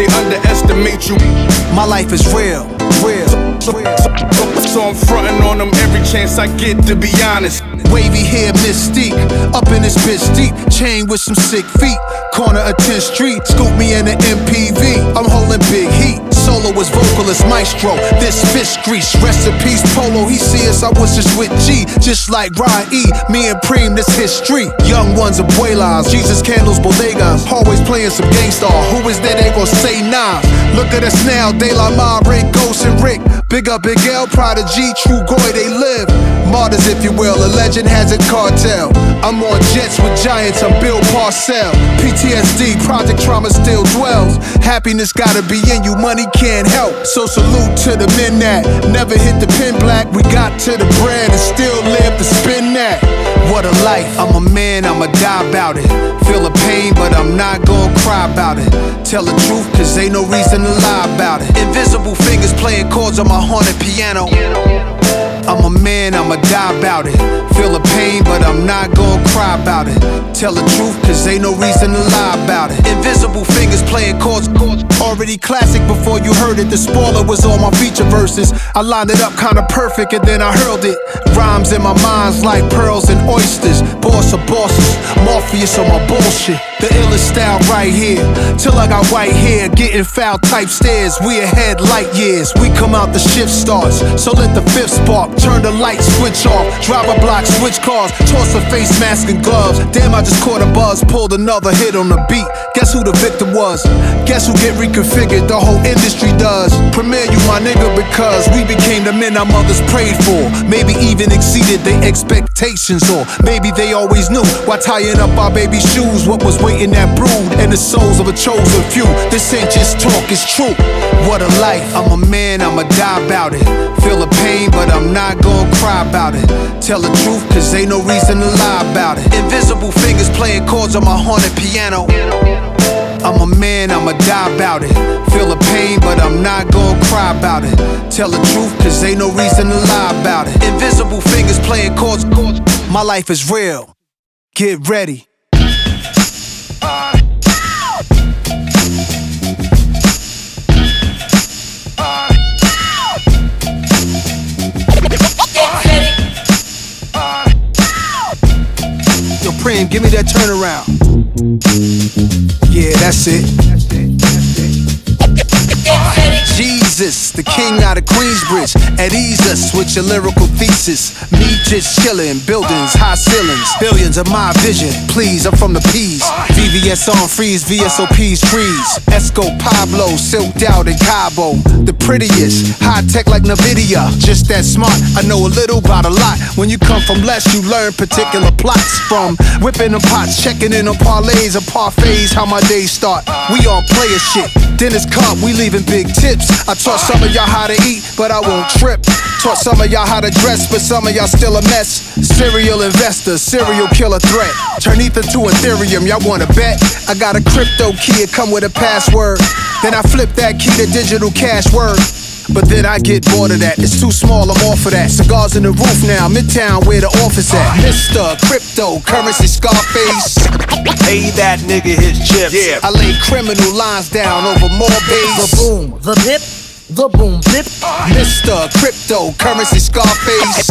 they underestimate you. My life is real, real. So I'm frontin' on them every chance I get, to be honest. Wavy hair, mystique, up in this bitch deep. Chain with some sick feet, corner of 10th Street. Scoop me in the MPV, I'm holding big heat. Solo was vocalist, maestro, this fish grease. Rest in peace, Polo, he see us, I was just with G. Just like Ryan E, me and Preem, this history. Young ones, abuelas, Jesus candles, bodegas. Always playing some gangsta, who is there, they gon' say nah. Look at us now, De La Ma, Ray, Ghost and Rick. Big up Big L, Prodigy, True Goy, they live. Martyrs, if you will, a legend has a cartel. I'm on jets with giants, I'm Bill Parcell. PTSD, Project Trauma still dwells. Happiness gotta be in you, money can't help. So salute to the men that never hit the pin black. We got to the bread and still live to spin that. What a life, I'm a man, I'ma die about it. Feel the pain, but I'm not gonna cry about it. Tell the truth, cause ain't no reason to lie about it. Invisible fingers playing chords on my haunted piano. I'm a man, I'ma die about it. Feel the pain, but I'm not gonna cry about it. Tell the truth, cause ain't no reason to lie about it. Invisible fingers playing chords. Already classic before you heard it. The spoiler was on my feature verses. I lined it up kinda perfect and then I hurled it. Rhymes in my mind's like pearls and oysters. Boss of bosses, Morpheus on my bullshit. The illest style right here. Till I got white hair, getting foul type stares. We ahead light years. We come out, the shift starts. So let the fifth spark. Turn the light switch off. Drive a block, switch cars. Toss a face mask and gloves. Damn, I just caught a buzz. Pulled another hit on the beat. Guess who the victim was? Guess who get reconfigured? The whole industry does. Premiere you, my nigga, because we became the men our mothers prayed for. Maybe even exceeded their expectations, or maybe they always knew. Why tying up our baby shoes? What was waiting that brood and the souls of a chosen few? This ain't just talk, it's true. What a life. I'm a man, I'ma die about it. Feel the pain, but I'm not gonna cry about it. Tell the truth, cause ain't no reason to lie about it. Invisible fingers playing chords on my haunted piano. I'm a man, I'ma die about it. Feel the pain, but I'm not gonna cry about it. Tell the truth, cause ain't no reason to lie about it. Invisible fingers playing chords. My life is real. Get ready. Yo, Preem, give me that turnaround. Yeah, that's it. Jesus, the king out of Queensbridge. At ease us with your lyrical thesis. Me just chillin', buildings, high ceilings. Billions of my vision, please, I'm from the P's. VVS on freeze, VSOP's trees. Esco, Pablo, silked out in Cabo. The prettiest, high tech like NVIDIA. Just that smart, I know a little about a lot. When you come from less, you learn particular plots. From whipping the pots, checking in on parlays or parfaits, how my days start. We on player shit, dinner's cup, we leaving big tips. I taught some of y'all how to eat, but I won't trip. Taught some of y'all how to dress, but some of y'all still a mess. Serial investor, serial killer threat. Turn ether to Ethereum, y'all wanna bet? I got a crypto key, it come with a password. Then I flip that key to digital cash word. But then I get bored of that, it's too small, I'm off of that. Cigars in the roof now, Midtown where the office at. Mr. Cryptocurrency Scarface. Pay that nigga his chips. Yeah. I lay criminal lines down over more bass. The boom, the bip, the boom bip. Mr. Cryptocurrency Scarface.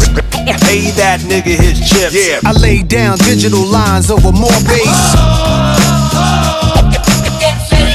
Pay that nigga his chips. Yeah. I lay down digital lines over more bass.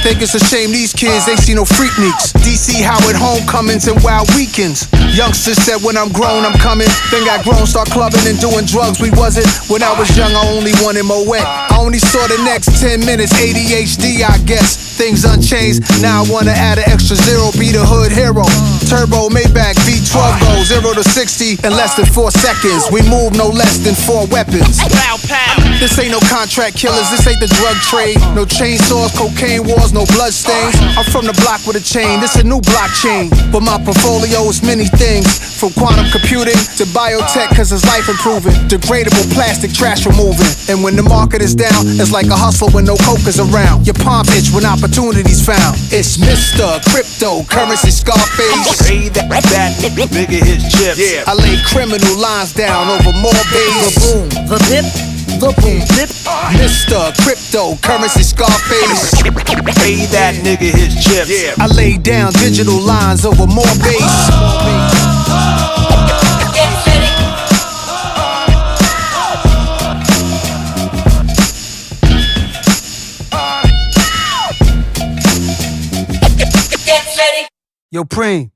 Think it's a shame these kids ain't see no freakniks. DC Howard homecomings and wild weekends. Youngsters said when I'm grown I'm coming. Then got grown, start clubbing and doing drugs. We wasn't. When I was young I only wanted Moet. I only saw the next 10 minutes. ADHD I guess. Things unchanged. Now I wanna add an extra zero. Be the hood hero. Turbo Maybach V12 go 0 to 60 in less than 4 seconds. We move no less than 4 weapons. Pow, pow. This ain't no contract killers, this ain't the drug trade. No chainsaws, cocaine wars, no blood stains. I'm from the block with a chain, this a new blockchain. But my portfolio is many things. From quantum computing to biotech, cause it's life improving. Degradable plastic trash removing. And when the market is down, it's like a hustle when no coke is around. Your palm itch when opportunity's found. It's Mr. Cryptocurrency Scarface. Pay that nigga his chips. Yeah. I lay criminal lines down over more The bass. boom, the bip, the boom bip. Mr. Cryptocurrency Scarface. Pay that nigga his chips. Yeah. I lay down digital lines over more bass. Yo, Preem,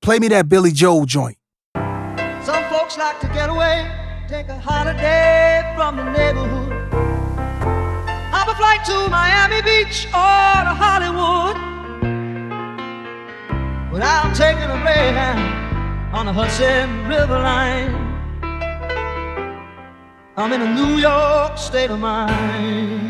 play me that Billy Joel joint. Some folks like to get away, take a holiday from the neighborhood. Hop a flight to Miami Beach or to Hollywood, without taking a Greyhound on the Hudson River line. I'm in a New York state of mind.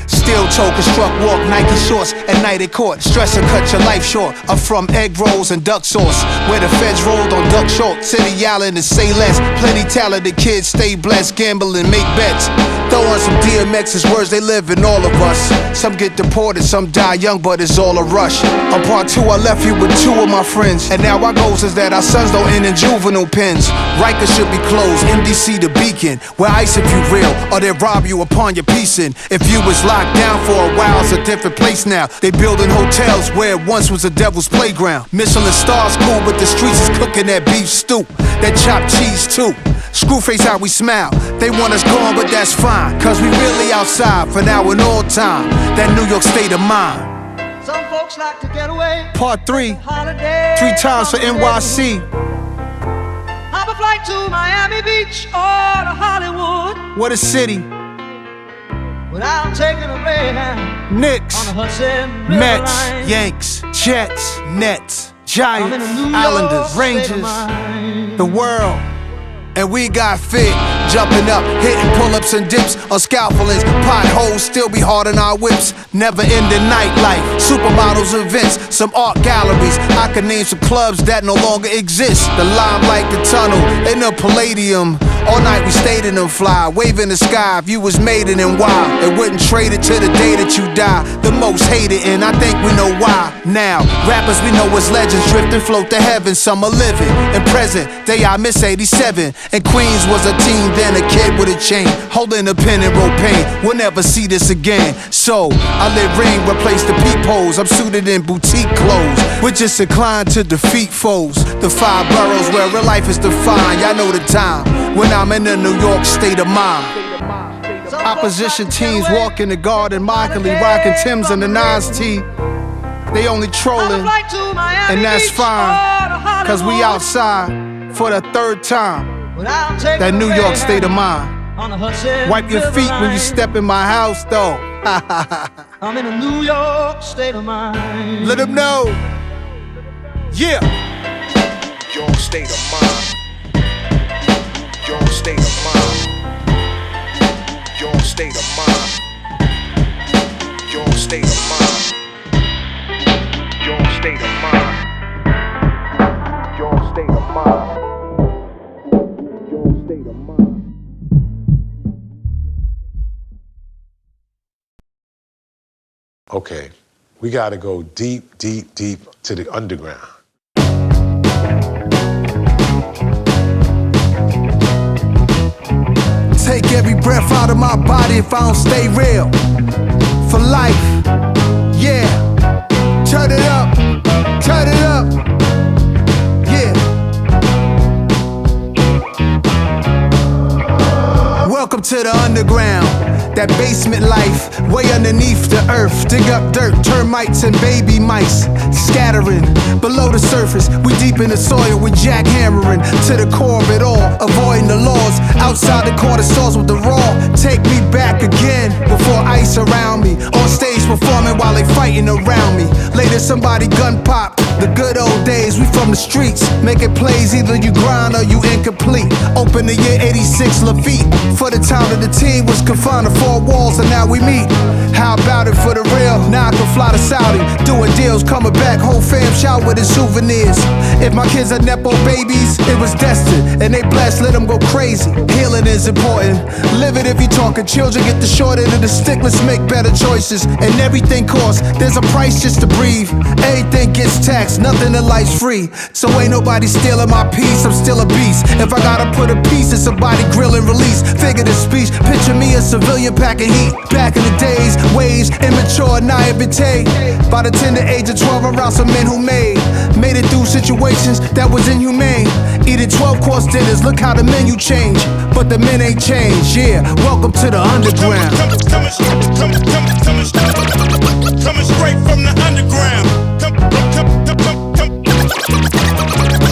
Steel choker struck walk, Nike shorts at night at court. Stress and cut your life short. I'm from egg rolls and duck sauce, where the feds rolled on duck short. City Island and say less. Plenty talented kids stay blessed, gamble and make bets. Throw on some DMX's words, they live in all of us. Some get deported, some die young, but it's all a rush. On part 2, I left you with 2 of my friends, and now our goals is that our sons don't end in juvenile pens. Rikers should be closed, MDC the beacon, where ice if you real, or they rob you upon your piecing. If you was locked down for a while, it's a different place now. They building hotels where it once was a devil's playground. Michelin stars cool, but the streets is cooking that beef stew, that chopped cheese too. Screwface how we smile. They want us gone, but that's fine, cause we really outside for now and all time. That New York state of mind. Some folks like to get away. Part 3, Holiday 3 times for NYC. Hop a flight to Miami Beach or to Hollywood, What a city. without taking a Greyhound Knicks, on the Hudson River Mets, line. Yanks, Jets, Nets, I'm in a Giants, New York Islanders, state of Rangers, mind. the world. And we got fit, jumping up, hitting pull-ups and dips on scaffoldings. Potholes still be hard on our whips. Never ending nightlife, supermodels events, some art galleries. I could name some clubs that no longer exist. The Limelight, the Tunnel, and the Palladium. All night we stayed in them fly, wave in the sky. If you was made it and why, and wouldn't trade it to the day that you die. The most hated, and I think we know why. Now, rappers we know as legends, drift and float to heaven. Some are living in present, they I miss 87. And Queens was a teen, then a kid with a chain, holding a pen and wrote pain. We'll never see this again. So I let ring replace the peepholes. I'm suited in boutique clothes. We're just inclined to defeat foes. The 5 boroughs where real life is defined. Y'all know the time when I'm in the New York state of mind. Opposition teams walk in the garden, mockingly rocking Timbs and the Nas T. They only trolling, and that's fine, cause we outside for the 3rd time. That New York state of mind. Wipe your feet when you step in my house, though. I'm in a New York state of mind. Let them know. Yeah. Your state of mind. Your state of mind. Your state of mind. Your state of mind. Your state of mind. Your state of mind. Okay, we gotta go deep, deep, deep to the underground. Take every breath out of my body if I don't stay real. For life, yeah. Turn it up, turn it up, yeah. Welcome to the underground. That basement life, way underneath the earth. Dig up dirt, termites and baby mice, scattering below the surface. We deep in the soil with jackhammering to the core of it all, avoiding the laws. Outside the corner stores with the raw. Take me back again before ice around me. On stage performing while they fighting around me. Later somebody gun pop. The good old days, we from the streets, making plays, either you grind or you incomplete. Open the year 86, Lafitte. For the time that the team was confined to 4 walls and now we meet. How about it for the real? Now I can fly to Saudi, doing deals, coming back, whole fam shout with his souvenirs. If my kids are Nepo babies, it was destined, and they blessed, let them go crazy. Healing is important, live it if you talking. Children get the short end of the stick, let's make better choices. And everything costs, there's a price just to breathe. Everything gets taxed. tax, nothing in life's free. So ain't nobody stealing my peace, I'm still a beast. If I gotta put a piece in somebody grill and release, figure the speech, picture me a civilian packing heat. Back in the days, waves, immature, naivete. By the tender age of 12, around some men who made it through situations that was inhumane. Eating 12-course dinners, look how the menu changed. But the men ain't changed, yeah. Welcome to the underground. Coming straight from the underground. Coming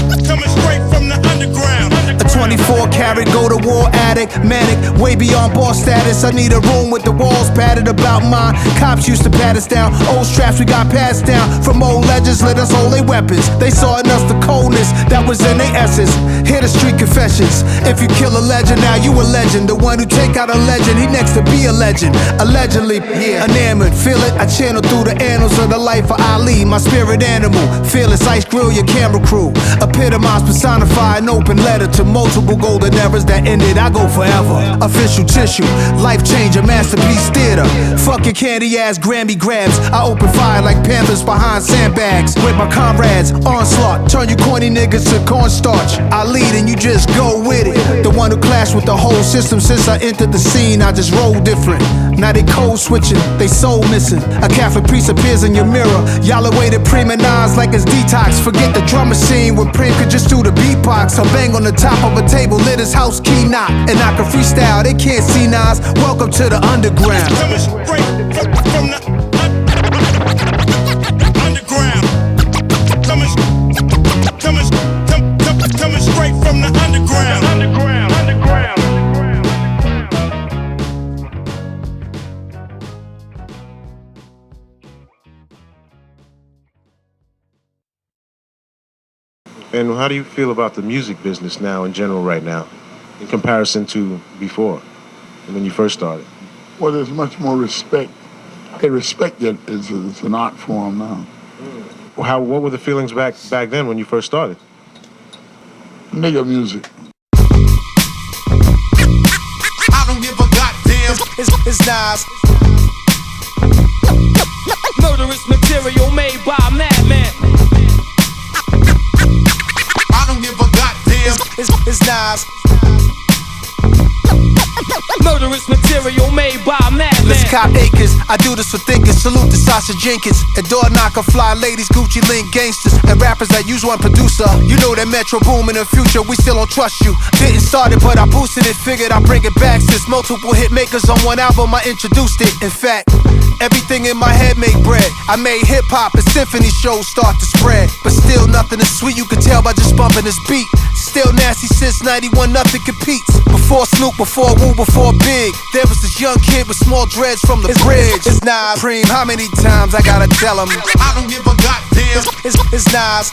straight from the underground. A 24 karat, go to war addict, manic, way beyond boss status. I need a room with the walls padded about mine. Cops used to pat us down, old straps we got passed down from old legends, let us hold their weapons. They saw in us the coldness that was in their essence. Hear the street confessions. If you kill a legend, now you a legend. The one who take out a legend, he next to be a legend. Allegedly, yeah, enamored, feel it. I channel through the annals of the life of Ali, my spirit animal. Fearless, ice grill your camera crew. Epitomize, personify an open letter to multiple golden eras that ended. I go forever. Official tissue, life changer, masterpiece theater. Fuck your candy ass Grammy grabs. I open fire like panthers behind sandbags. With my comrades, onslaught. Turn you corny niggas to cornstarch. I lead and you just go with it. The one who clashed with the whole system since I entered the scene. I just roll different. Now they code switching, they soul missing. A Catholic priest appears in your mirror. Y'all awaited premonitions like it's detox. Forget the drum machine when Prim could just do the beatbox. Or bang on the top of a table, lit his house key knock. And I can freestyle, they can't see Nas. Welcome to the underground. Coming straight from the underground. Coming straight from the underground. And how do you feel about the music business now in general right now, in comparison to before, when you first started? Well, there's much more respect. They respect it as an art form now. What were the feelings back then when you first started? Nigga music. I don't give a goddamn. It's Nas. Murderous material made by Madman. I don't give a goddamn. It's Nas. Murderous material made by Madman. Let's cop acres, I do this for thinkers. Salute to Sasha Jenkins. And door knocker, fly ladies, Gucci link gangsters. And rappers that use one producer. You know that Metro boom in the future, we still don't trust you. Didn't start it, but I boosted it. Figured I'd bring it back. Since multiple hit makers on one album, I introduced it. In fact, everything in my head make bread. I made hip-hop and symphony shows start to spread. But still nothing is sweet, you can tell by just bumping this beat. Still nasty since 91, nothing competes. Before Snoop, before Wu, before Big, there was this young kid with small dreads from the bridge. It's Nas. Preem, how many times I gotta tell him? I don't give a goddamn. It's Nas.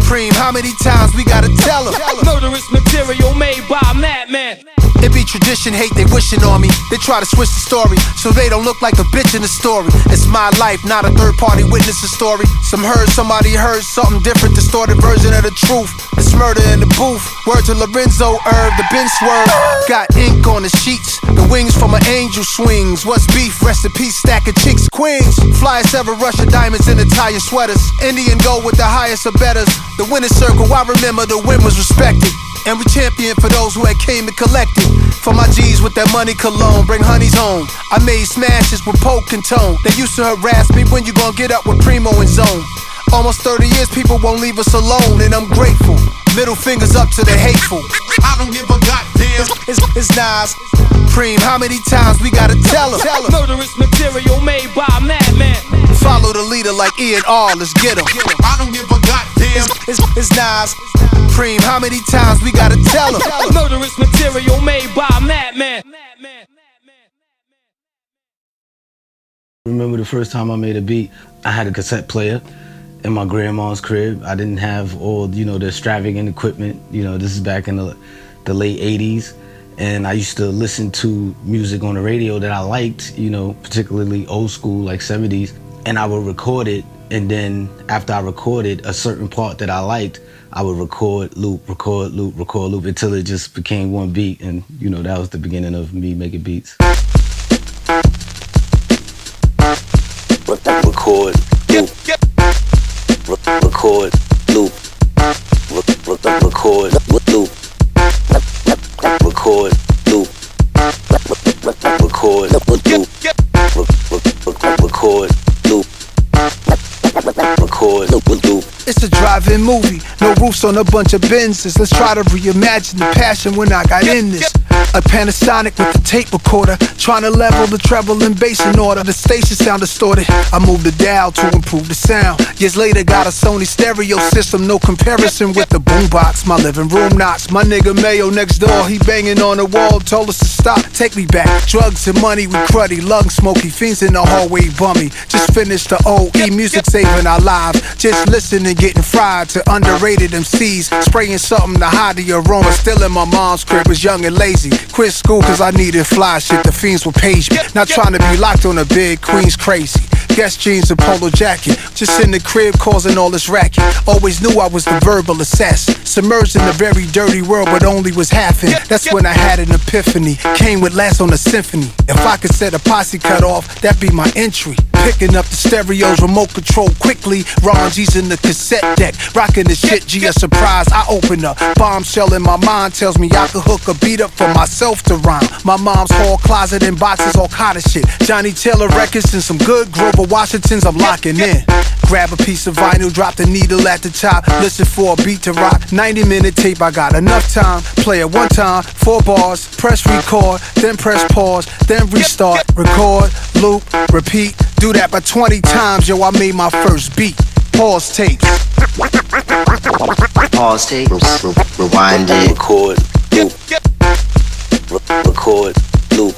Preem, how many times we gotta tell him? Murderous material made by Madman. It be tradition, hate, they wishing on me. They try to switch the story, so they don't look like a bitch in the story. It's my life, not a third-party witness's story. Somebody heard something different, distorted version of the truth. It's murder in the booth. Word to Lorenzo, Irv, the Ben swerve. Got ink on the sheets, the wings from an angel swings. What's beef? Rest in peace, stack of chicks, queens. Flyest ever, Russia diamonds in Italian sweaters. Indian gold with the highest of betters. The winner's circle, I remember the win was respected. And we champion for those who had came and collected. For my G's with that money cologne, bring honeys home. I made smashes with poke and tone. They used to harass me, when you gon' get up with Primo and Zone. Almost 30 years, people won't leave us alone, and I'm grateful. Middle fingers up to the hateful. I don't give a goddamn. It's Nas. Preem, how many times we gotta tell him? Murderous material made by Madman. Follow the leader like E and R, let's get him. I don't give a goddamn. It's Nas. Preem, how many times we gotta tell him? Murderous material made by Madman. Remember the first time I made a beat, I had a cassette player in my grandma's crib. I didn't have all, the extravagant equipment. This is back in the late 80s. And I used to listen to music on the radio that I liked, particularly old school, like 70s. And I would record it. And then after I recorded a certain part that I liked, I would record, loop, until it just became one beat. And, that was the beginning of me making beats. Record, loop, record, record, loop, record, loop, record, loop, record, loop, record, loop. It's a drive-in movie, no roofs on a bunch of Benzes. Let's try to reimagine the passion when I got in this. A Panasonic with a tape recorder, trying to level the treble and bass in order. The station sound distorted, I moved the dial to improve the sound. Years later got a Sony stereo system, no comparison with the boombox. My living room knocks, my nigga Mayo next door, he banging on the wall, told us to stop, take me back. Drugs and money, we cruddy, lung smoky, fiends in the hallway bummy. Just finished the OE, music saving our lives. Just listening, getting fried to underrated MCs, spraying something to hide the aroma. Still in my mom's crib, was young and lazy. Quit school cause I needed fly shit, the fiends will page me. Not trying to be locked on a big queen's crazy. Guess jeans and polo jacket, just in the crib causing all this racket. Always knew I was the verbal assassin, submerged in a very dirty world but only was half in. That's when I had an epiphany, came with last on the symphony. If I could set a posse cut off, that'd be my entry. Picking up the stereos, remote control quickly. Ron G's in the cassette deck, rocking the shit, G a surprise. I open up, bombshell in my mind tells me I could hook a beat up for myself to rhyme. My mom's hall closet and boxes, all kind of shit. Johnny Taylor records and some good Grover Washingtons I'm locking in. Grab a piece of vinyl, drop the needle at the top, listen for a beat to rock. 90-minute tape, I got enough time. Play it one time, 4 bars, press record, then press pause, then restart. Record, loop, repeat, do that by 20 times, yo, I made my first beat. Pause tapes. Pause tapes, rewind it, record, loop, record, loop,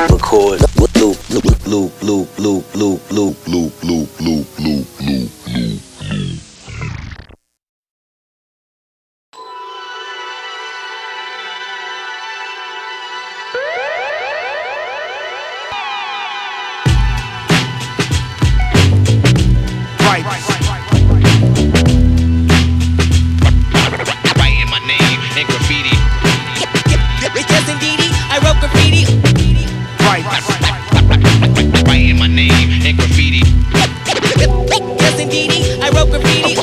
record, loop, loop, loop, loop, loop, loop, loop, loop, loop, loop, loop, loop, loop. Writing my name in graffiti. Yes, indeed, I wrote graffiti. Writing my name in graffiti. Yes, indeed, I wrote graffiti.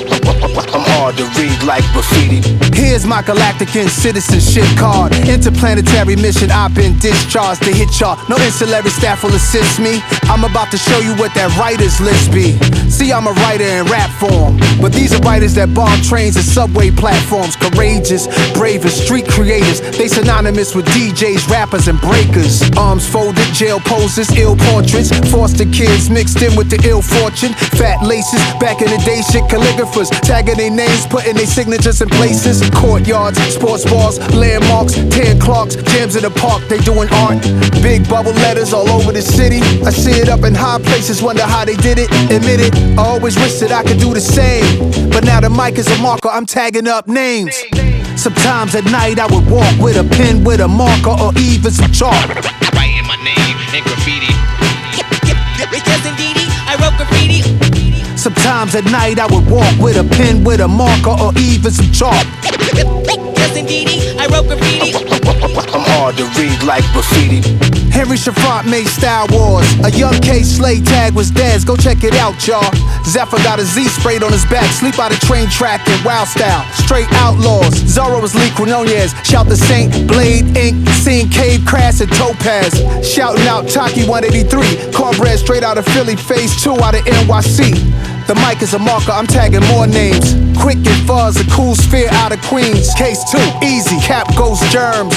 I'm hard to read like graffiti. Here's my galactic and citizenship card. Interplanetary mission, I've been discharged to hit y'all. No ancillary staff will assist me. I'm about to show you what that writer's list be. See, I'm a writer in rap form, but these are writers that bomb trains and subway platforms. Courageous, brave and street creators. They synonymous with DJs, rappers and breakers. Arms folded, jail poses, ill portraits. Foster kids mixed in with the ill fortune. Fat laces, back in the day shit calligraphers. Tagging their names, putting their signatures in places. Courtyards, sports bars, landmarks, 10 clocks, jams in the park, they doing art. Big bubble letters all over the city. I see it up in high places, wonder how they did it. Admit it, I always wish that I could do the same. But now the mic is a marker, I'm tagging up names. Sometimes at night I would walk with a pen, with a marker, or even some chalk. Writing my name in graffiti. Yes, indeed, I wrote graffiti. Sometimes at night I would walk with a pen, with a marker, or even some chalk. Yes, indeed, I wrote graffiti. I'm hard to read like graffiti. Henry Shafrat made Star Wars. A young K Slade tag was Dez. Go check it out, y'all. Zephyr got a Z sprayed on his back. Sleep by the train track in wild style. Straight outlaws. Zorro was Lee Quinonez. Shout the Saint, Blade, Ink, Scene, Cave, Crass, and Topaz. Shouting out Taki 183. Cornbread straight out of Philly. Phase 2 out of NYC. The mic is a marker, I'm tagging more names. Quick and Fuzz, a cool sphere out of Queens. Case 2, easy, Cap Ghost Germs.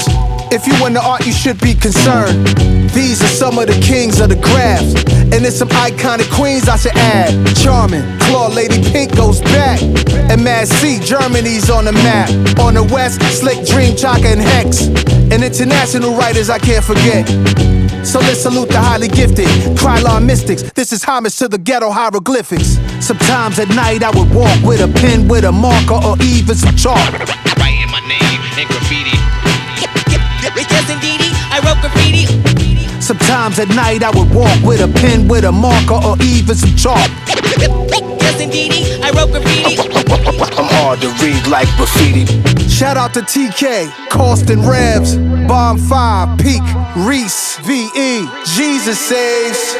If you into art, you should be concerned. These are some of the kings of the graphs. And there's some iconic queens I should add. Charming, Claw, Lady Pink goes back. And Mad C, Germany's on the map. On the west, Slick, Dream, Chaka, and Hex. And international writers I can't forget. So let's salute the highly gifted Krylon mystics. This is homage to the ghetto hieroglyphics. Sometimes at night I would walk with a pen, with a marker, or even some chalk. Writing my name in graffiti. Yes, indeed, I wrote graffiti. Sometimes at night I would walk with a pen, with a marker, or even some chalk. Yes, indeed, I wrote graffiti. I'm hard to read like graffiti. Shout out to TK, Costin Revs, Bomb 5, Peak, Reese, VE, Jesus Saves,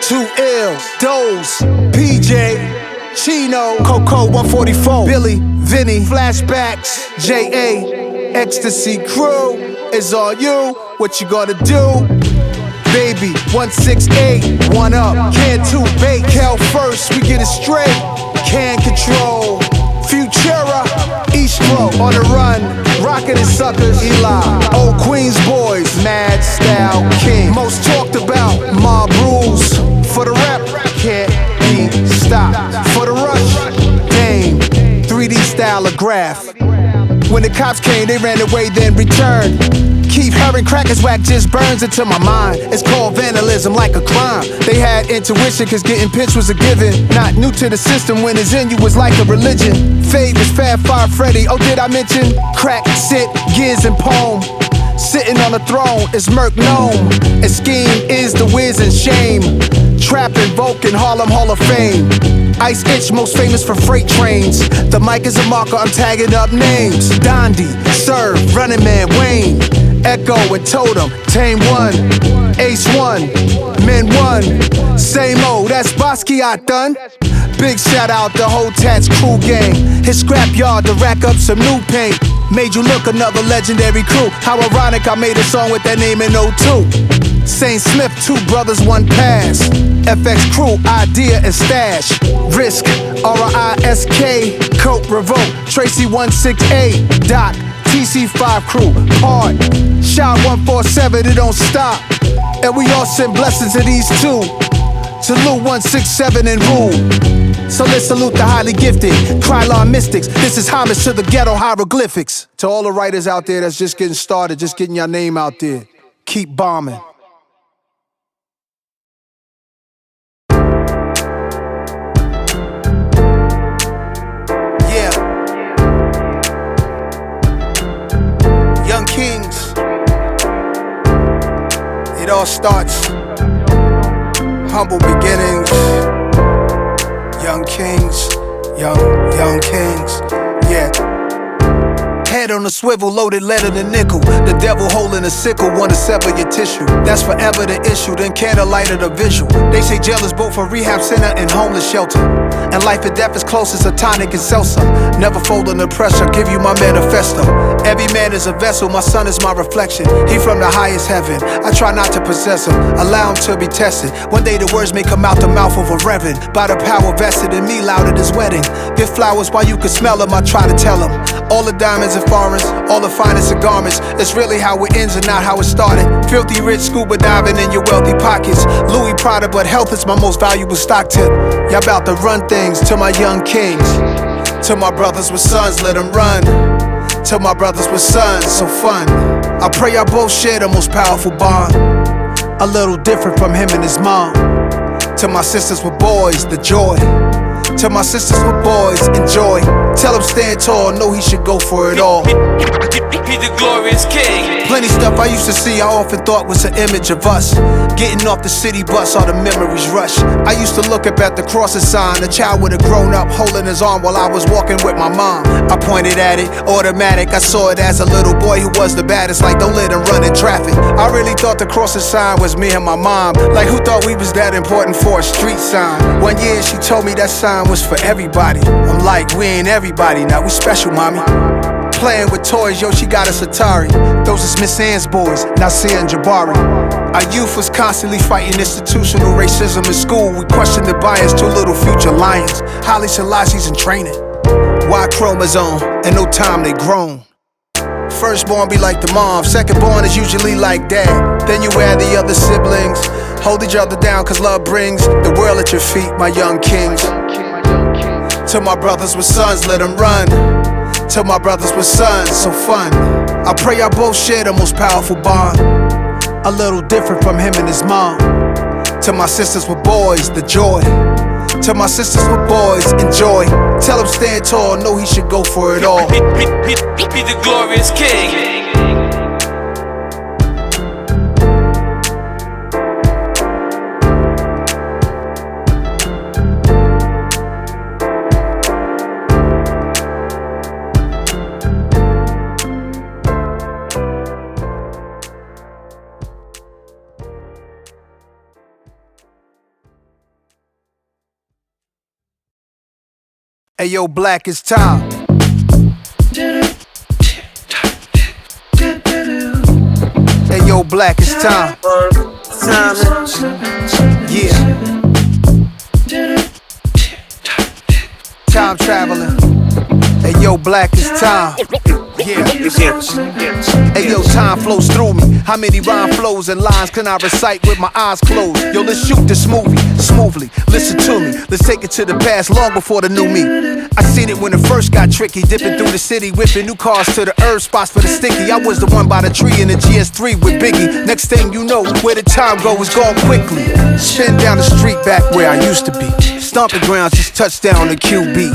2 Ill, Doze, PJ, Chino, Coco 144, Billy, Vinny, flashbacks, J.A. Ecstasy crew is on you. What you gonna do? Baby, 168, one up, can two bait. Cal first, we get it straight. Can control, Futura, East Flow on the run. Rockin' and suckers, Eli. Old Queens boys, Mad Style King. Most talked about, mob rules. For the rep, can't be stopped. For the rush, game, 3D stylograph. When the cops came, they ran away, then returned. Keep hearing crackers whack just burns into my mind. It's called vandalism, like a crime. They had intuition, cause getting pinched was a given. Not new to the system, when it's in you was like a religion. Fade was Fab Five Freddy, oh did I mention? Crack, sit, gears and poem. Sitting on the throne is Merc Gnome. And scheme is the whiz and shame. Trap invoking Harlem Hall of Fame. Ice Itch, most famous for freight trains. The mic is a marker, I'm tagging up names. Dondi, Serve, Running Man, Wayne. Echo and Totem, Tame One, Ace One, Men One. Same old, that's Basquiat done. Big shout out the whole Tats crew gang. His scrapyard to rack up some new paint. Made you look another legendary crew. How ironic I made a song with that name in '02. Saint Smith, two brothers, one pass. FX crew, idea and stash. Risk, R-I-S-K, Coke Revolt, Tracy 168, Doc, TC5 crew, hard. Shot 147, it don't stop. And we all send blessings to these two. Salute 167 and rule. So let's salute the highly gifted Krylon mystics. This is homage to the ghetto hieroglyphics. To all the writers out there that's just getting started, just getting your name out there, keep bombing. Yeah. Young Kings. It all starts. Humble beginnings. Young Kings, young Kings, yeah. Head on a swivel, loaded lead in a nickel. The devil holding a sickle, wanna sever your tissue. That's forever the issue, then candlelight of the visual. They say jail is both a rehab center and homeless shelter. And life and death is close as a tonic and seltzer. Never fold under pressure, give you my manifesto. Every man is a vessel, my son is my reflection. He from the highest heaven, I try not to possess him. Allow him to be tested. One day the words may come out the mouth of a reverend. By the power vested in me, loud at his wedding. Give flowers while you can smell them, I try to tell him. All the diamonds and foreigns, all the finest of garments. It's really how it ends and not how it started. Filthy rich scuba diving in your wealthy pockets. Louis Prada, but health is my most valuable stock tip. Y'all about to run things to my young kings. To my brothers with sons, let them run. To my brothers with sons, so fun. I pray y'all both share the most powerful bond. A little different from him and his mom. To my sisters with boys, the joy. To my sisters with boys, enjoy. Tell him stand tall, know he should go for it all. Be the glorious king. Plenty stuff I used to see I often thought was an image of us. Getting off the city bus, all the memories rush. I used to look up at the crossing sign. A child would have grown up holding his arm while I was walking with my mom. I pointed at it, automatic. I saw it as a little boy who was the baddest. Like don't let him run in traffic. I really thought the crossing sign was me and my mom. Like who thought we was that important for a street sign? One year she told me that sign was for everybody. I'm like, we ain't everybody now, we special, mommy. Playing with toys, yo, she got us Atari. Those is Miss Ann's boys, Nasir and Jabari. Our youth was constantly fighting institutional racism in school. We questioned the bias, two little future lions. Haile Selassie's in training. Y chromosome, and no time they grown. Firstborn be like the mom, secondborn is usually like dad. Then you add the other siblings. Hold each other down cause love brings the world at your feet, my young kings. To my brothers with sons, let them run. To my brothers with sons, so fun. I pray y'all both share the most powerful bond. A little different from him and his mom. To my sisters with boys, the joy. To my sisters with boys, enjoy. Tell him stand tall, know he should go for it all. Be the glorious king. Hey yo, Black, it's time. Hey yo, Black, it's time. Yeah. Time traveling. Hey yo, Black, it's time. Yeah. Hey yo, time flows through me. How many rhyme flows and lines can I recite with my eyes closed? Yo, let's shoot this movie smoothly. Listen to me. Let's take it to the past, long before the new me. I seen it when it first got tricky, dipping through the city, whipping new cars to the herb spots for the sticky. I was the one by the tree in the GS3 with Biggie. Next thing you know, where the time go is gone quickly. Spin down the street back where I used to be. Stomping grounds, just touchdown to QB.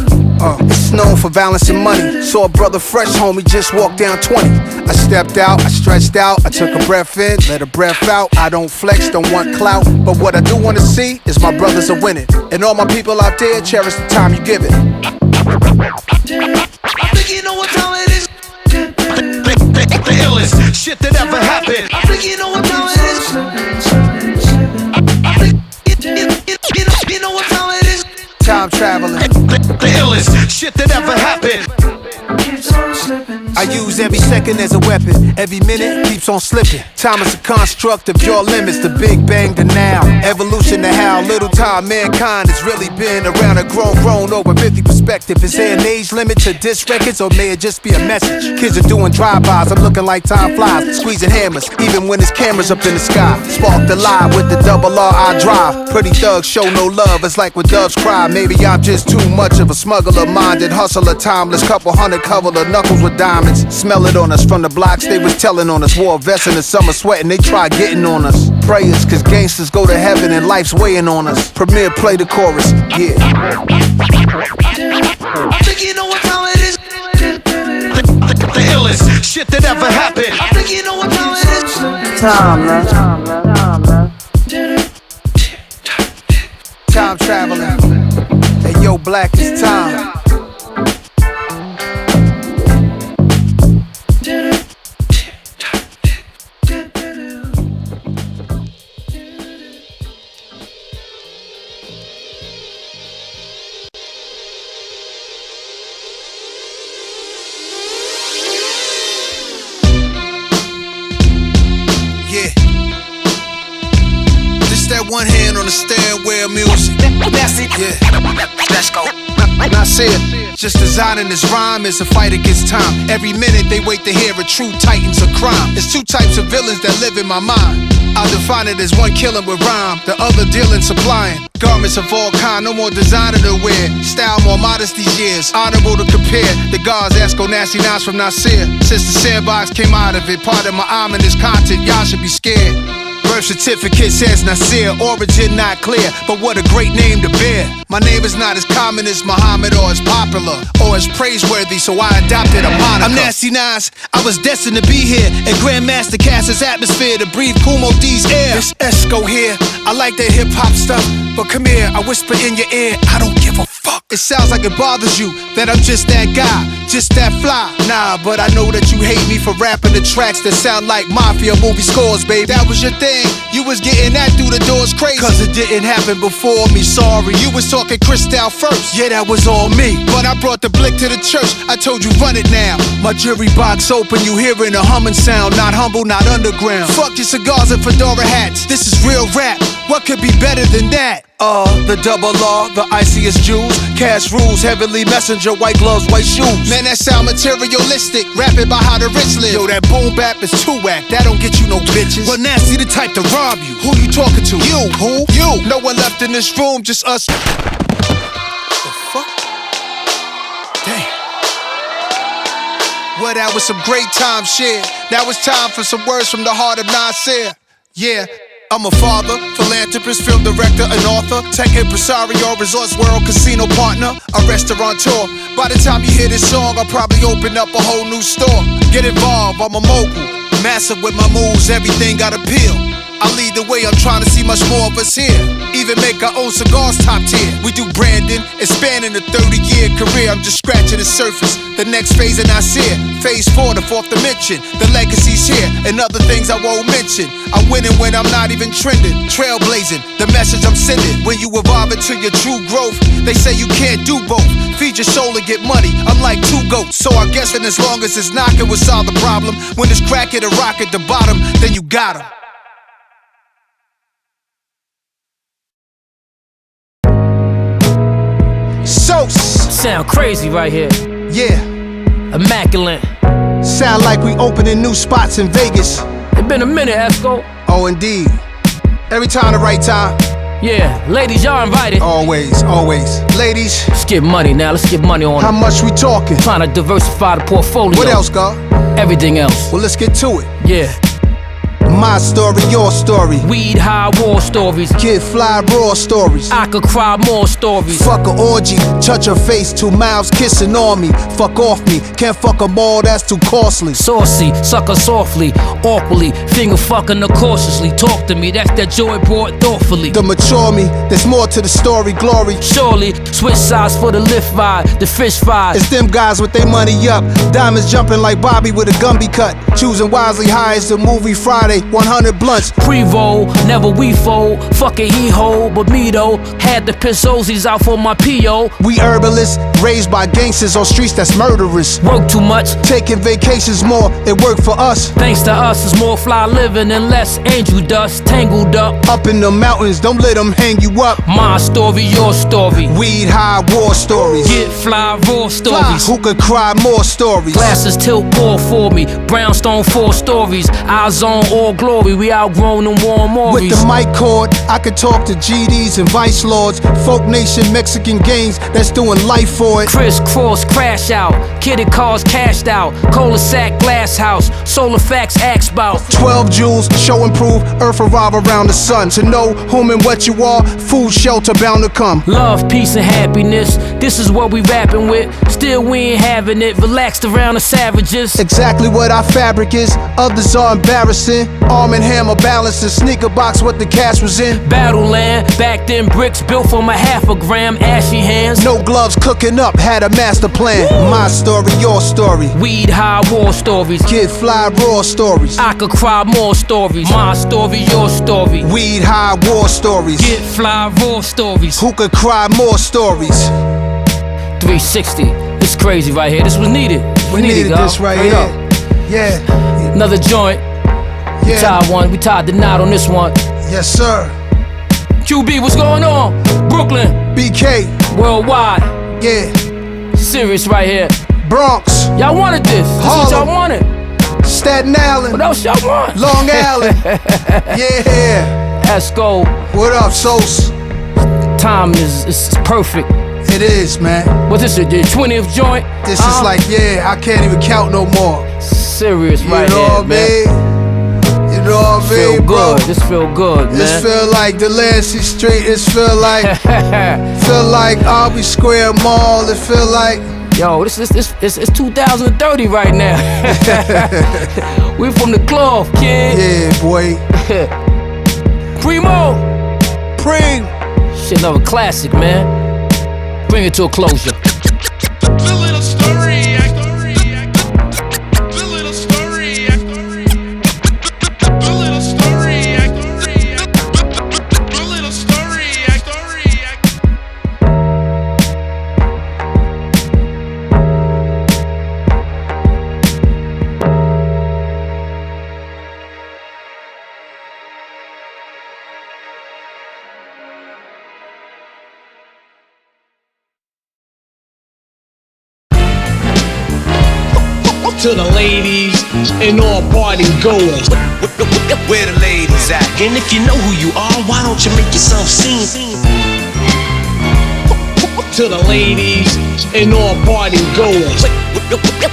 It's known for violence and money. Saw a brother fresh, homie, just walked down 20. I stepped out, I stretched out, I took a breath in, let a breath out. I don't flex, don't want clout, but what I do wanna see is my brothers are winning. And all my people out there, cherish the time you give it. I think you know what time it is. The illest shit that ever happened. I think you know what time it is. You know what time it is. Time traveling. The illest shit that ever happened. I use every second as a weapon. Every minute keeps on slipping. Time is a construct of your limits. The Big Bang to now. Evolution to how little time mankind has really been around. A grown over 50 perspective. Is there an age limit to disc records, or may it just be a message? Kids are doing drive-bys. I'm looking like time flies, squeezing hammers, even when there's cameras up in the sky. Spark the lie with the double R I drive. Pretty thugs show no love. It's like when doves cry. Maybe I'm just too much of a smuggler-minded hustler, timeless. Couple hundred cover the knuckles with diamonds. Smell it on us from the blocks they was telling on us. Wore a vest in the summer sweating, they try getting on us. Prayers, cause gangsters go to heaven and life's weighing on us. Premier, play the chorus, yeah. I think you know what time it is. The illest shit that ever happened. I think you know what time it is. Time, man. Time traveling. Hey yo, Black, it's time. That one hand on the steering wheel music. That's it. Yeah. Let's go. Nasir, just designing this rhyme is a fight against time. Every minute they wait to hear a true titan's a crime. There's two types of villains that live in my mind. I'll define it as one killing with rhyme, the other dealing, supplying garments of all kind, no more designer to wear. Style more modest these years, honorable to compare. The guards Esco, nasty knives from Nasir. Since the sandbox came out of it, part of my ominous content, y'all should be scared. Birth certificate says Nasir, origin not clear, but what a great name to bear. My name is not as common as Muhammad or as popular or as praiseworthy, so I adopted a moniker. I'm Nasty Nas, I was destined to be here, and Grandmaster Cass's atmosphere to breathe Kumo D's air. This Esco here, I like that hip hop stuff, but come here, I whisper in your ear, I don't give a fuck. It sounds like it bothers you that I'm just that guy, just that fly. Nah, but I know that you hate me for rapping the tracks that sound like mafia movie scores, baby. That was your thing, you was getting that through the doors crazy. Cause it didn't happen before me, sorry. You was talking Cristal first, yeah, that was all me. But I brought the blick to the church, I told you run it now. My jury box open, you hearing a humming sound. Not humble, not underground. Fuck your cigars and fedora hats, this is real rap. What could be better than that? The double R, the iciest jewels. Cash rules, heavenly messenger, white gloves, white shoes. Man, that sound materialistic, rapping about how the rich live. Yo, that boom bap is too whack, that don't get you no bitches. Well, Nasty the type to rob you. Who you talking to? You, who? You. No one left in this room, just us. The fuck? Damn. Well, that was some great time shared. Now it's time for some words from the heart of Nasir. Yeah. I'm a father, philanthropist, film director, and author, tech impresario, resorts world casino partner, a restaurateur. By the time you hear this song, I'll probably open up a whole new store. Get involved, I'm a mogul, massive with my moves, everything got appeal. I lead the way, I'm trying to see much more of us here. Even make our own cigars top tier. We do branding, expanding the 30-year 10-year career, I'm just scratching the surface. The next phase of Nasir, phase 4, the 4th dimension. The legacy's here, and other things I won't mention. I'm winning when I'm not even trending, trailblazing. The message I'm sending, when you evolve into your true growth, they say you can't do both. Feed your soul and get money, I'm like 2 goats. So I'm guessing as long as it's knocking, we'll solve the problem. When it's crack at a rock at the bottom, then you got 'em. Sound crazy right here. Yeah. Immaculate. Sound like we opening new spots in Vegas. It's been a minute, Esco. Oh, indeed. Every time the right time. Yeah, ladies, y'all invited. Always, always. Ladies. Let's get money now. Let's get money on. How much we talking? Trying to diversify the portfolio. What else, God? Everything else. Well, let's get to it. Yeah. My story, your story. Weed high war stories. Kid fly raw stories. I could cry more stories. Fuck a orgy, touch her face, 2 mouths kissing on me. Fuck off me, can't fuck 'em all, that's too costly. Saucy, sucker softly, awkwardly, finger fucking her cautiously. Talk to me, that's that joy brought thoughtfully. To mature me, there's more to the story, glory. Surely, switch sides for the lift ride, the fish fry. It's them guys with their money up, diamonds jumping like Bobby with a Gumby cut. Choosing wisely high as the movie Friday, 100 blunts. Pre-roll, never we fold. Fuck it, he hold, but me though. Had the Pizzozzi's out for my P.O. We herbalists, raised by gangsters on streets that's murderous. Work too much, taking vacations more, it worked for us. Thanks to us, it's more fly living and less angel dust. Tangled up in the mountains, don't let them hang you up. My story, your story. Weed high war stories. Get fly raw stories. Who could cry more stories? Glasses tilt pour for me. Brownstone 4 stories. Eyes on all glory. We outgrown them warm Maurice. With the mic cord, I could talk to GDs and Vice Lords. Folk Nation Mexican gangs that's doing life for it. Crisscross crash out. Kidded cars cashed out. Cul-de-sac glass house. Solar facts axe bout. 12 jewels, show and prove. Earth revolve around the sun. To know whom and what you are, food shelter bound to come. Love, peace, and happiness. This is what we rapping with. Still we ain't having it. Relaxed around the savages. Exactly what our fabric is. Others are embarrassing. Arm and hammer balancing. Sneaker box what the cash was in. Battleland. Back then bricks built from a half a gram. Ashy hands. No gloves cooking up. Had a master plan. Woo! My story, your story. Weed high war stories. Kid fly raw stories. I could cry more stories. My story, your story. Weed high war stories. Get fly raw stories. Who could cry more stories? 360. It's crazy right here. This was needed. We needed this right here. Yeah. Another joint. We tied one. We tied the knot on this one. Yes, sir. QB, what's going on? Brooklyn. BK. Worldwide. Yeah. Serious right here. Bronx. Y'all wanted this. This is what y'all wanted. Staten Island. What else y'all want? Long Island. Yeah. Esco. What up, Sos? Time is perfect. It is, man. What's this, your 20th joint? This is like, I can't even count no more. Serious right here, You know what I mean? You know what I mean, bro? This feel good, man. This feel like Delancey Street. It feel like Albee Square Mall. It feel like... Yo, it's 2030 right now. We from the club, kid. Yeah, boy. Primo. Pring. Shit, another classic, man. Bring it to a closure. To the ladies and all party goers. Where the ladies at? And if you know who you are, why don't you make yourself seen? To the ladies and all party goers.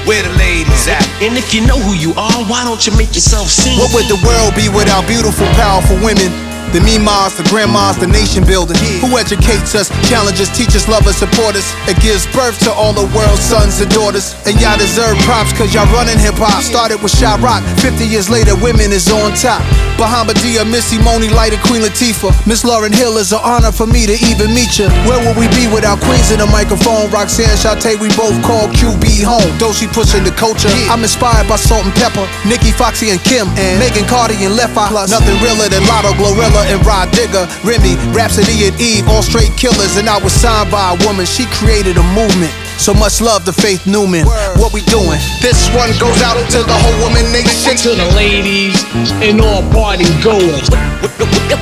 Where the ladies at? And if you know who you are, why don't you make yourself seen? What would the world be without beautiful, powerful women? The memas, the grandmas, the nation building. Who educates us, challenges, teaches, love us, support us. It gives birth to all the world's sons and daughters. And y'all deserve props cause y'all running hip hop. Started with Shy Rock, 50 years later women is on top. Bahamadia, Missy, Moni, Lighter, Queen Latifah. Miss Lauryn Hill is an honor for me to even meet ya. Where would we be without queens in the microphone? Roxanne, Shantae, we both call QB home. Though she pushing the culture, I'm inspired by Salt and Pepper, Nikki, Foxy, and Kim, and Megan, Cardi, and Left Eye. Plus, nothing realer than Lotto, Glorilla, and Rod Digger, Remy, Rhapsody, and Eve, all straight killers. And I was signed by a woman, she created a movement. So much love to Faith Newman. What we doing? This one goes out to the whole woman nation. To the ladies and all party goers.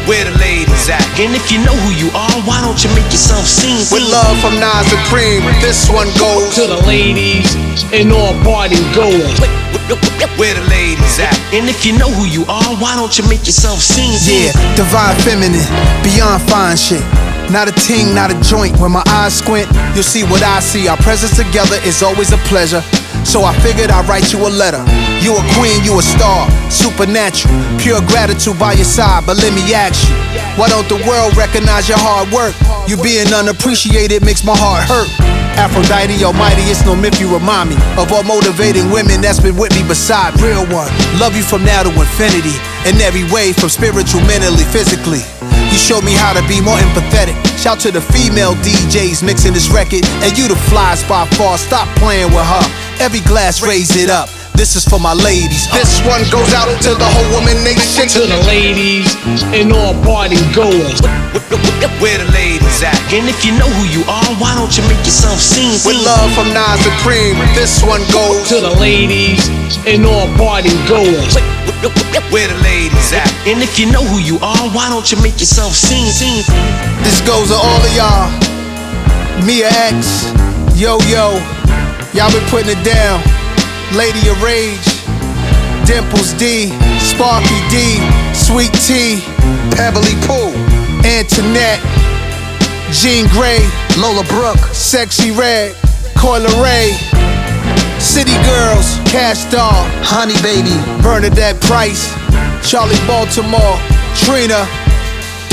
Where the ladies at? And if you know who you are, why don't you make yourself seen? With love from Nas and Cream, this one goes to the ladies and all party goers. Where the ladies at? And if you know who you are, why don't you make yourself seen? Yeah, divine feminine, beyond fine shit. Not a ting, not a joint. When my eyes squint, you'll see what I see. Our presence together is always a pleasure. So I figured I'd write you a letter. You a queen, you a star, supernatural. Pure gratitude by your side, but let me ask you, why don't the world recognize your hard work? You being unappreciated makes my heart hurt. Aphrodite almighty, it's no myth, you remind me of all motivating women that's been with me beside me. Real one, love you from now to infinity. In every way, from spiritual, mentally, physically. You showed me how to be more empathetic. Shout to the female DJs mixing this record. And you the flies by far, stop playing with her. Every glass, raise it up. This is for my ladies. This one goes out to the whole woman nation. To the ladies and all party goers. Where the ladies at? And if you know who you are, why don't you make yourself seen? With love from Nas and Cream, this one goes to the ladies and all party goers. Where the ladies at? And if you know who you are, why don't you make yourself seen? This goes to all of y'all. Mia X, Yo Yo, y'all been putting it down. Lady of Rage, Dimples D, Sparky D, Sweet T, Pebbly Pooh, Antoinette, Jean Grey, Lola Brooke, Sexy Red, Coyle Ray, City Girls, Cash Doll, Honey Baby, Bernadette Price, Charlie Baltimore, Trina,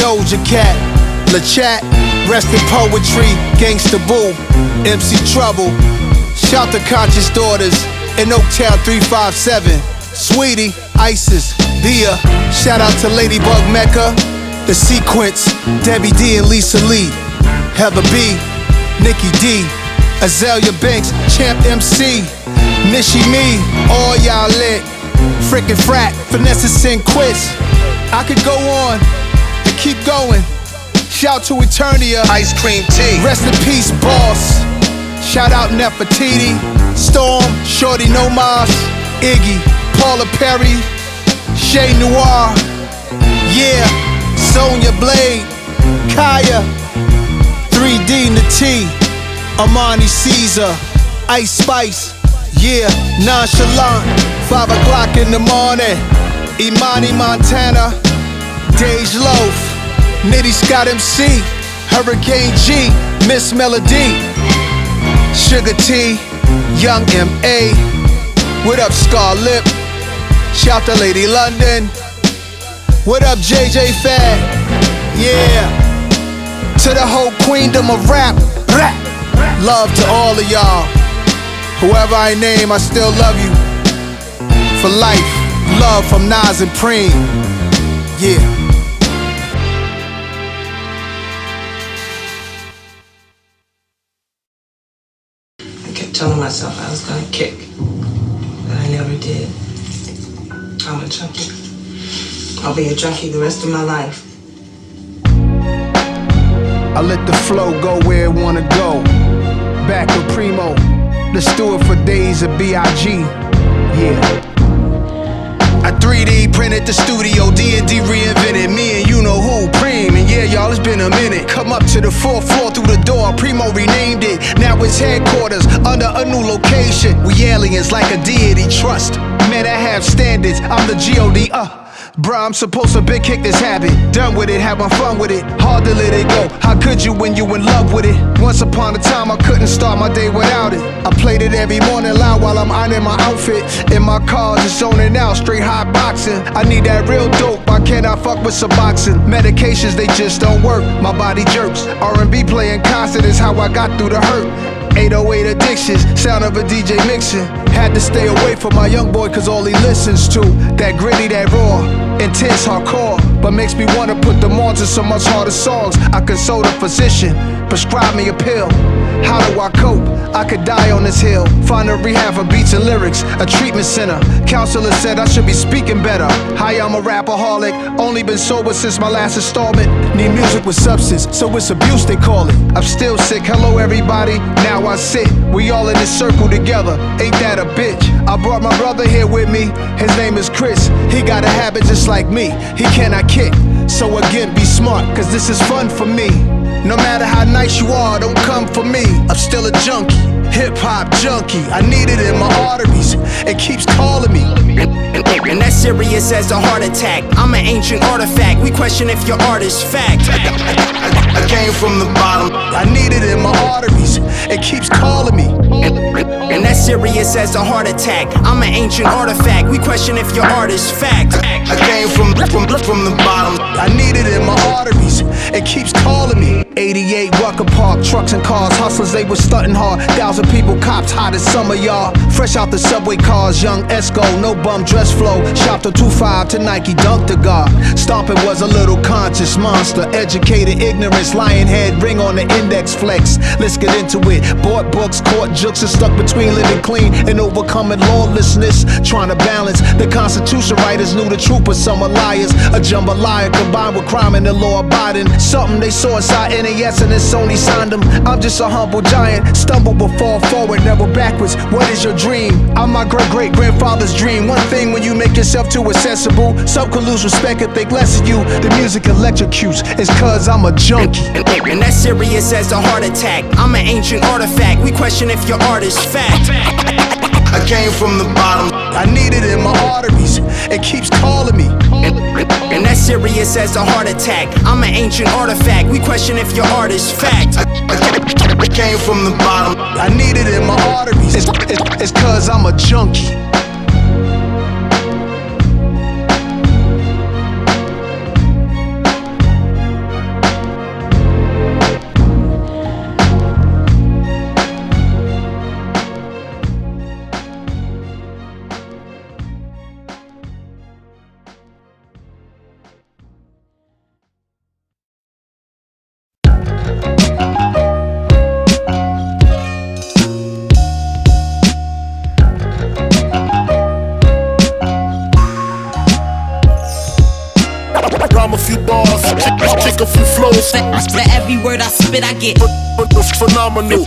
Doja Cat, LaChat, Rest in Poetry, Gangsta Boo, MC Trouble, shout to Conscious Daughters in Oaktown 357, Sweetie, Isis, Bia, shout out to Ladybug Mecca, The Sequence, Debbie D and Lisa Lee, Heather B, Nikki D, Azalea Banks, Champ MC, Nishi Me, all y'all lit, Frickin' Frat, Vanessa Sinquist. I could go on and keep going. Shout to Eternia, Ice Cream Tea. Rest in peace, boss. Shout out Nefertiti, Storm, Shorty No Mas, Iggy, Paula Perry, Shay Noir, yeah, Sonya Blade, Kaya, 3D Nati, Armani Caesar, Ice Spice, yeah, Nonchalant, 5 o'clock in the morning, Imani Montana, Dej Loaf, Nitty Scott MC, Hurricane G, Miss Melody, Sugar T, Young M.A. What up, Scarlip? Shout to Lady London. What up, JJ Fad? Yeah. To the whole queendom of rap. Love to all of y'all. Whoever I name, I still love you. For life. Love from Nas and Preem. Yeah. Telling myself I was gonna kick, but I never did. I'm a junkie. I'll be a junkie the rest of my life. I let the flow go where it wanna go. Back with Primo. Let's do it for days of B.I.G. Yeah. I 3D printed the studio, D&D reinvented me and you know who, Preem. And yeah, y'all, it's been a minute. Come up to the 4th floor through the door, Primo renamed it. Now it's headquarters, under a new location. We aliens like a deity trust. Man, I have standards, I'm the G.O.D. Bruh, I'm supposed to big kick this habit. Done with it, having fun with it. Hard to let it go. How could you when you in love with it? Once upon a time, I couldn't start my day without it. I played it every morning loud while I'm ironing my outfit. In my car, just zoning out, straight hot boxing. I need that real dope. Why can't I fuck with Suboxone? Medications, they just don't work. My body jerks. R&B playing constant is how I got through the hurt. 808 addictions, sound of a DJ mixing. Had to stay away from my young boy cause all he listens to that gritty, that raw, intense, hardcore. But makes me wanna put them on to some much harder songs. I consult a physician, prescribe me a pill. How do I cope? I could die on this hill. Find a rehab for beats and lyrics, a treatment center. Counselor said I should be speaking better. Hi, I'm a rapaholic, only been sober since my last installment. Need music with substance, so it's abuse they call it. I'm still sick, hello everybody, now I sit. We all in this circle together, ain't that a bitch? I brought my brother here with me, his name is Chris. He got a habit just like me, he cannot kick. So again, be smart, cause this is fun for me. No matter how nice you are, don't come for me. I'm still a junkie, hip-hop junkie. I need it in my arteries, it keeps calling me. And that's serious as a heart attack. I'm an ancient artifact, we question if your art is fact. I came from the bottom, I need it in my arteries, it keeps calling me. And that's serious as a heart attack. I'm an ancient artifact, we question if your art is fact. I came from the bottom, I need it in my arteries, it keeps calling me. 88 Rucker Park, trucks and cars, hustlers they was stunting hard. 1,000 people, cops hot as summer, y'all. Fresh out the subway cars, young Esco, no bum dress flow. Shopped a 2.5 to Nike, dunked the guard. Stomping was a little conscious monster. Educated ignorance, lion head, ring on the index flex. Let's get into it. Bought books, caught jokes, and stuck between living clean and overcoming lawlessness. Trying to balance the Constitution writers knew the truth, but some are liars. A jambalaya combined with crime and the law abiding. Something they saw inside NAS and then Sony signed them. I'm just a humble giant, stumble but fall forward, never backwards. What is your dream? I'm my great-great-grandfather's dream. One thing when you make yourself too accessible, some can lose respect and think less of you. The music electrocutes, it's cause I'm a junkie. And that's serious as a heart attack. I'm an ancient artifact, we question if your art is fact. I came from the bottom, I need it in my arteries, it keeps calling me. And that's serious as a heart attack. I'm an ancient artifact, we question if your art is fact. I came from the bottom, I need it in my arteries, it's cause I'm a junkie. Rhyme a few bars, kick a few flows. For every word I spit, I get phenomenal.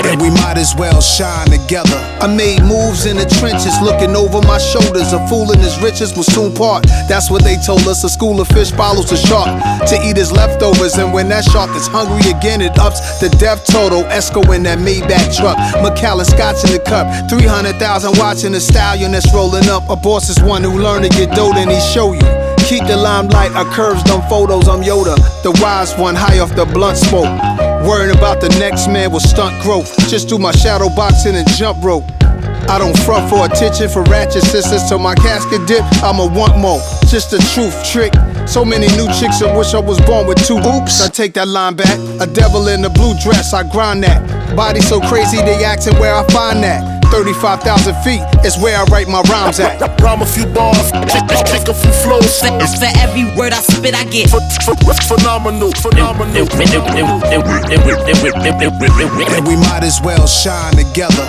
And we might as well shine together. I made moves in the trenches, looking over my shoulders. A fool and his riches will soon part. That's what they told us. A school of fish follows a shark to eat his leftovers. And when that shark is hungry again, it ups the death total. Esco in that Maybach truck, Macallan Scotch in the cup. 300,000 watching the stallion that's rolling up. A boss is one who learn to get dope and he show you. Keep the limelight, I curves them photos, I'm Yoda, the wise one high off the blunt smoke. Worrying about the next man will stunt growth. Just do my shadow boxing and jump rope. I don't front for attention for ratchet sisters. Till my casket dip, I'ma want more. Just the truth, trick. So many new chicks that wish I was born with two oops. I take that line back. A devil in a blue dress, I grind that. Body so crazy, they asking where I find that. 35,000 feet is where I write my rhymes at. Rhyme a few bars, kick a few flows. For every word I spit, I get phenomenal. And we might as well shine together.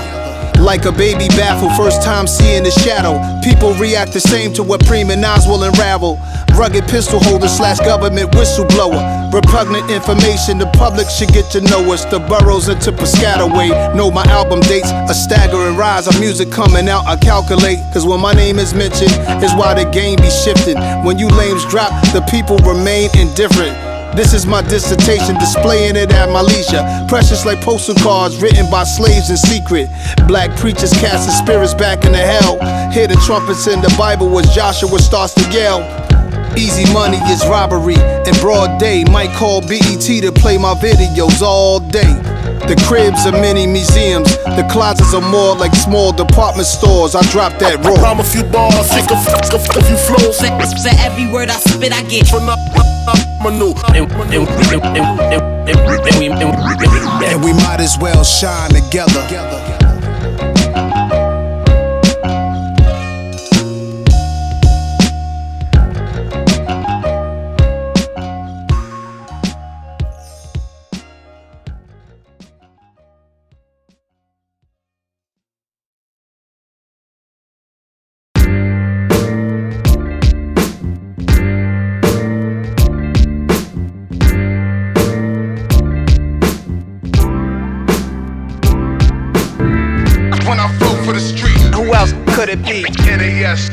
Like a baby baffled, first time seeing the shadow. People react the same to what Prima Nas will unravel. Rugged pistol holder / government whistleblower. Repugnant information, the public should get to know us. The boroughs into Piscataway. Know my album dates, a staggering rise of music coming out, I calculate. Cause when my name is mentioned, is why the game be shifting. When you lames drop, the people remain indifferent. This is my dissertation, displaying it at my leisure. Precious like postal cards written by slaves in secret. Black preachers casting spirits back into hell. Hear the trumpets in the Bible as Joshua starts to yell. Easy money is robbery in broad day. Might call BET to play my videos all day. The cribs are mini museums. The closets are more like small department stores. I drop that raw. Rhyme a few bars, think a few flows. For every word I spit, I get and we might as well shine together. When I flow for the street, Who else could it be? NAS,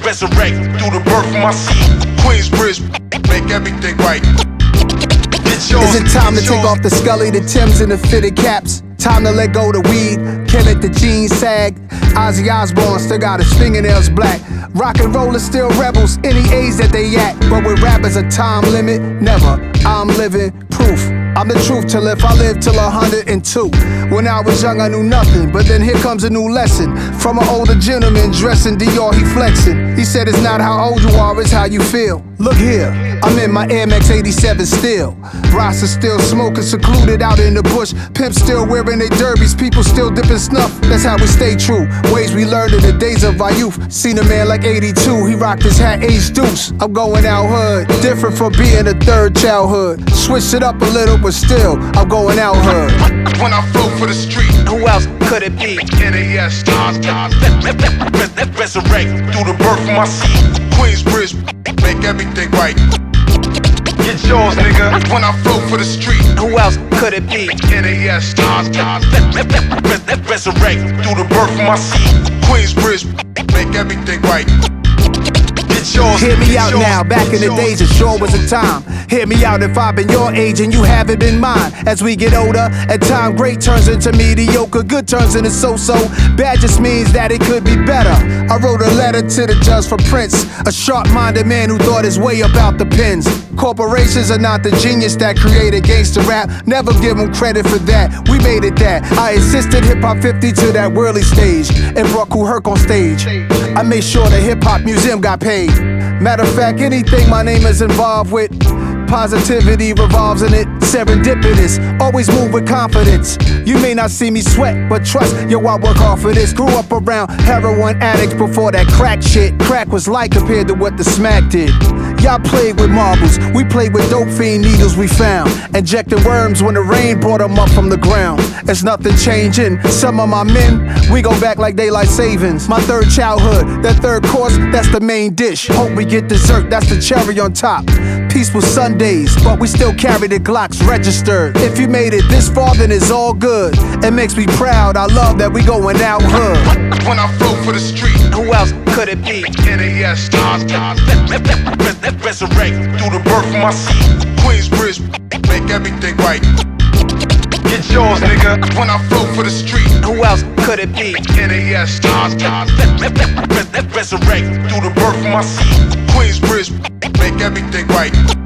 resurrect through the birth of my seed. Queensbridge, make everything right. Is it time to take off the Scully, the Timbs, and the fitted caps? Time to let go the weed, can't let the jeans sag. Ozzy Osbourne still got his fingernails black. Rock and roll is still rebels, any age that they at. But with rappers a time limit, never. I'm living proof. I'm the truth till if I live till 102. When I was young I knew nothing, but then here comes a new lesson. From an older gentleman dressed in Dior, he flexing. He said it's not how old you are, it's how you feel. Look here, I'm in my Air Max 87 still. Rasta still smoking, secluded out in the bush. Pimps still wearing their derbies, people still dipping snuff. That's how we stay true, ways we learned in the days of our youth. Seen a man like 82, he rocked his hat age deuce. I'm going out hood, different from being a third childhood. Switched it up a little, but still, I'm going out hood. When I flow for the street, Who else could it be? NAS, resurrect through the birth of my seed. Queensbridge, make everything right. Get yours, nigga. When I flow for the street, Who else could it be? NAS, resurrect through the birth of my seed. Queensbridge, make everything right. Hear me out now, back in the days it sure was a time. Hear me out if I've been your age and you haven't been mine. As we get older, at time great turns into mediocre, good turns into so-so. Bad just means that it could be better. I wrote a letter to the judge for Prince, a sharp-minded man who thought his way about the pens. Corporations are not the genius that created gangsta rap. Never give them credit for that, we made it that. I assisted Hip-Hop 50 to that whirly stage and brought Kool Herc on stage. I made sure the Hip-Hop Museum got paid. Matter of fact, anything my name is involved with, positivity revolves in it. Serendipitous, always move with confidence. You may not see me sweat, but trust, yo, I work hard for this. Grew up around heroin addicts before that crack shit. Crack was light compared to what the smack did. Y'all played with marbles, we played with dope fiend needles we found. Injecting worms when the rain brought them up from the ground. There's nothing changing, some of my men, we go back like daylight savings. My third childhood, that third course, that's the main dish. Hope we get dessert, that's the cherry on top. Peaceful Sundays, but we still carry the Glocks registered. If you made it this far, then it's all good. It makes me proud, I love that we going out hood. When I flow for the street, Who else could it be? NAS, resurrect through the birth of my seed. Queensbridge, make everything right. Get yours, nigga. When I flow for the street, Who else could it be? NAS, resurrect through the birth of my seed. Queensbridge, make everything right.